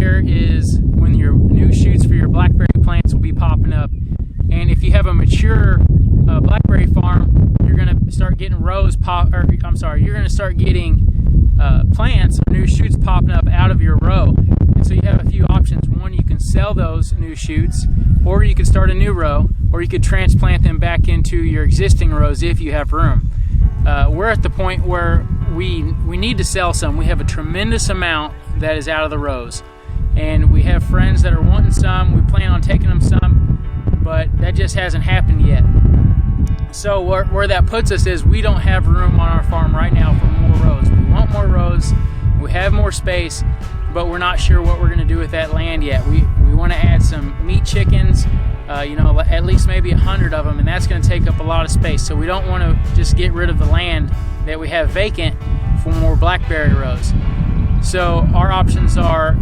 here is when your new shoots for your blackberry plants will be popping up. And if you have a mature blackberry farm, you're going to start getting you're going to start getting plants or new shoots popping up out of your row. And so you have a few options. One, you can sell those new shoots, or you could start a new row, or you could transplant them back into your existing rows if you have room. We're at the point where we need to sell some. We have a tremendous amount that is out of the rows, and we have friends that are wanting some. We plan on taking them some, but that just hasn't happened yet. So where that puts us is we don't have room on our farm right now for more rows. We want more rows, we have more space, but we're not sure what we're going to do with that land yet. We want to add some meat chickens, at least maybe 100 of them, and that's going to take up a lot of space. So we don't want to just get rid of the land that we have vacant for more blackberry rows. So our options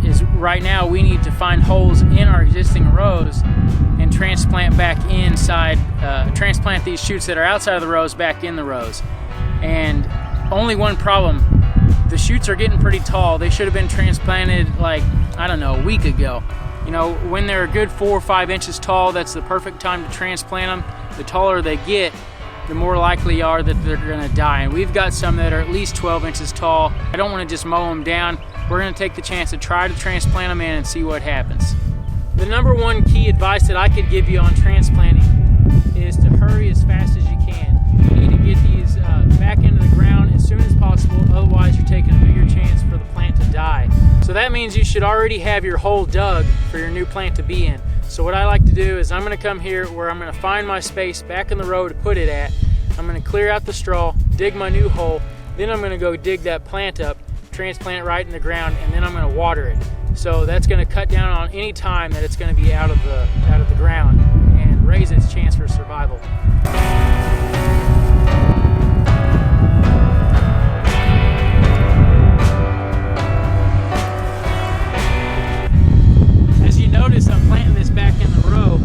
is right now we need to find holes in our existing rows and transplant these shoots that are outside of the rows back in the rows. And only one problem, the shoots are getting pretty tall. They should have been transplanted a week ago. When they're a good 4 or 5 inches tall, that's the perfect time to transplant them. The taller they get, the more likely are that they're going to die. And we've got some that are at least 12 inches tall. I don't want to just mow them down. We're going to take the chance to try to transplant them in and see what happens. The number one key advice that I could give you on transplanting is to hurry as fast as you can. You need to get these back into the ground as soon as possible, otherwise you're taking a bigger chance for the plant to die. So that means you should already have your hole dug for your new plant to be in. So what I like to do is I'm going to come here where I'm going to find my space back in the row to put it at. I'm going to clear out the straw, dig my new hole, then I'm going to go dig that plant up, transplant it right in the ground, and then I'm going to water it. So that's going to cut down on any time that it's going to be out of the ground and raise its chance for survival. As you notice, I'm planting this back in the row.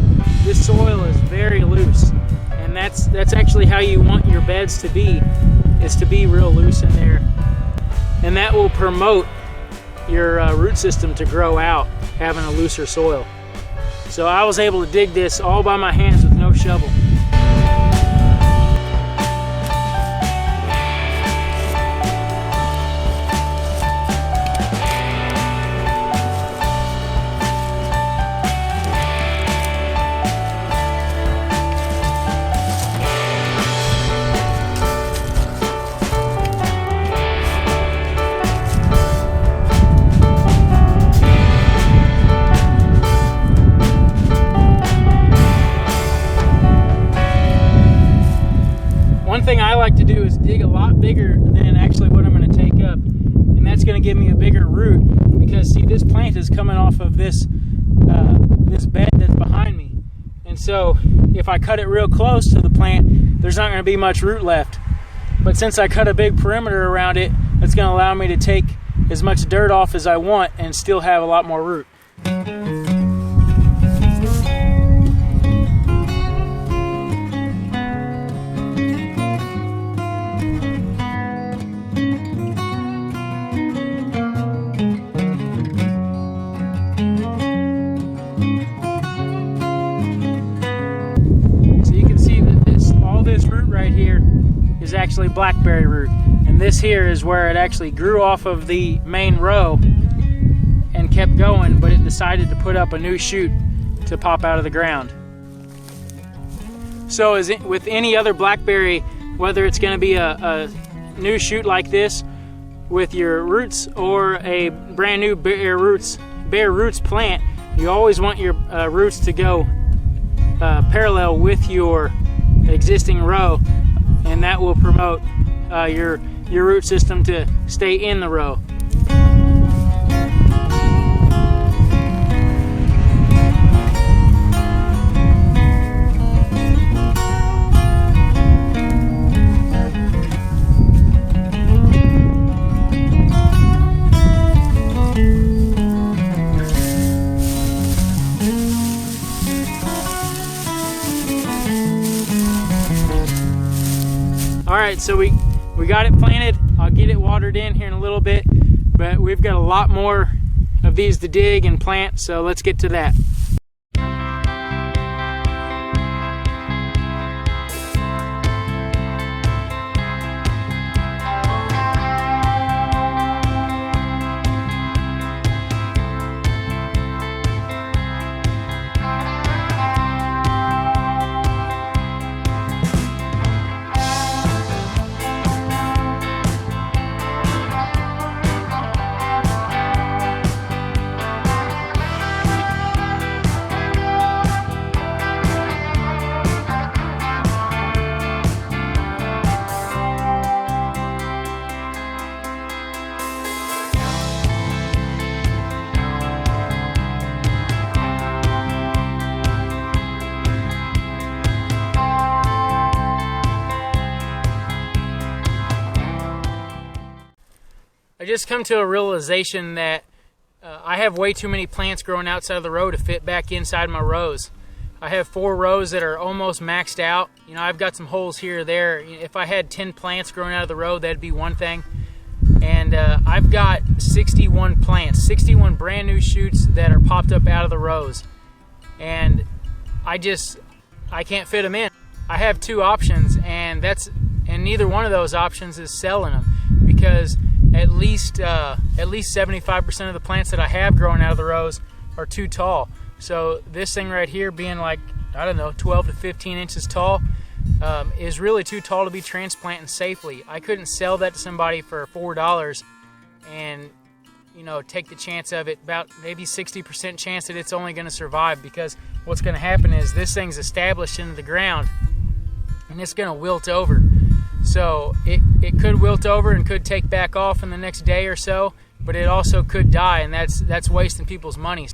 This soil is very loose, and that's actually how you want your beds to be, is to be real loose in there, and that will promote your root system to grow out, having a looser soil. So I was able to dig this all by my hands with no shovel. One thing I like to do is dig a lot bigger than actually what I'm going to take up, and that's going to give me a bigger root, because see, this plant is coming off of this bed that's behind me, and so if I cut it real close to the plant, there's not going to be much root left. But since I cut a big perimeter around it, it's going to allow me to take as much dirt off as I want and still have a lot more root. This root right here is actually blackberry root, and this here is where it actually grew off of the main row and kept going, but it decided to put up a new shoot to pop out of the ground. So as with any other blackberry, whether it's going to be a new shoot like this with your roots or a brand new bare roots plant, you always want your roots to go parallel with your existing row, and that will promote your root system to stay in the row. Alright, so we got it planted. I'll get it watered in here in a little bit, but we've got a lot more of of these to dig and plant, so let's get to that. I just come to a realization that I have way too many plants growing outside of the row to fit back inside my rows. I have 4 rows that are almost maxed out. You know, I've got some holes here or there. If I had 10 plants growing out of the row, that'd be one thing. And I've got 61 plants, 61 brand new shoots that are popped up out of the rows. And I can't fit them in. I have 2 options, and neither one of those options is selling them, because at least 75% of the plants that I have growing out of the rows are too tall. So this thing right here, being like, I don't know, 12 to 15 inches tall, is really too tall to be transplanting safely. I couldn't sell that to somebody for $4 and, you know, take the chance of it, about maybe 60% chance that it's only going to survive, because what's going to happen is this thing's established into the ground and it's going to wilt over. So it could wilt over and could take back off in the next day or so, but it also could die, and that's wasting people's money.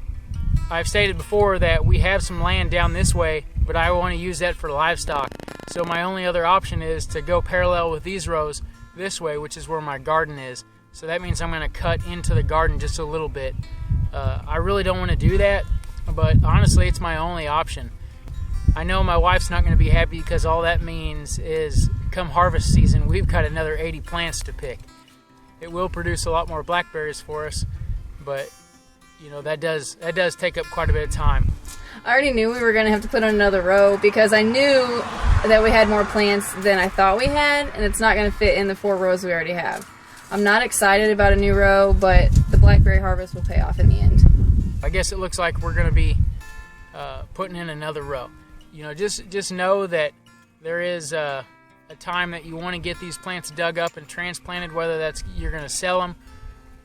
I've stated before that we have some land down this way, but I want to use that for livestock. So my only other option is to go parallel with these rows this way, which is where my garden is. So that means I'm going to cut into the garden just a little bit. I really don't want to do that, but honestly, it's my only option. I know my wife's not going to be happy, because all that means is come harvest season, we've got another 80 plants to pick. It will produce a lot more blackberries for us, but you know, that does take up quite a bit of time. I already knew we were going to have to put on another row, because I knew that we had more plants than I thought we had, and it's not going to fit in the 4 rows we already have. I'm not excited about a new row, but the blackberry harvest will pay off in the end. I guess it looks like we're going to be putting in another row. You know, just know that there is a time that you want to get these plants dug up and transplanted, whether that's you're going to sell them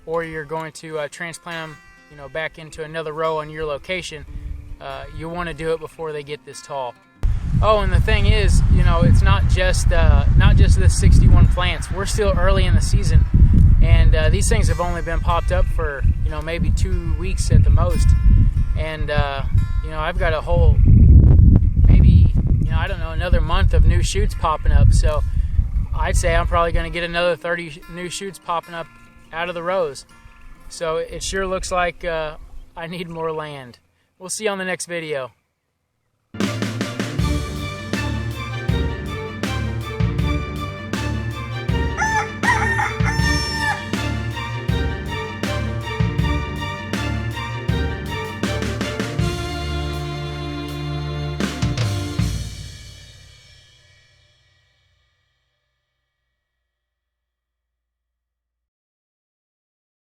or you're going to transplant them, you know, back into another row on your location. You want to do it before they get this tall. Oh, and the thing is, you know, it's not just the 61 plants. We're still early in the season, and these things have only been popped up for, you know, maybe 2 weeks at the most. And you know, I've got a whole, maybe, you know, I don't know, another month of new shoots popping up. So I'd say I'm probably going to get another 30 new shoots popping up out of the rows. So it sure looks like I need more land. We'll see you on the next video.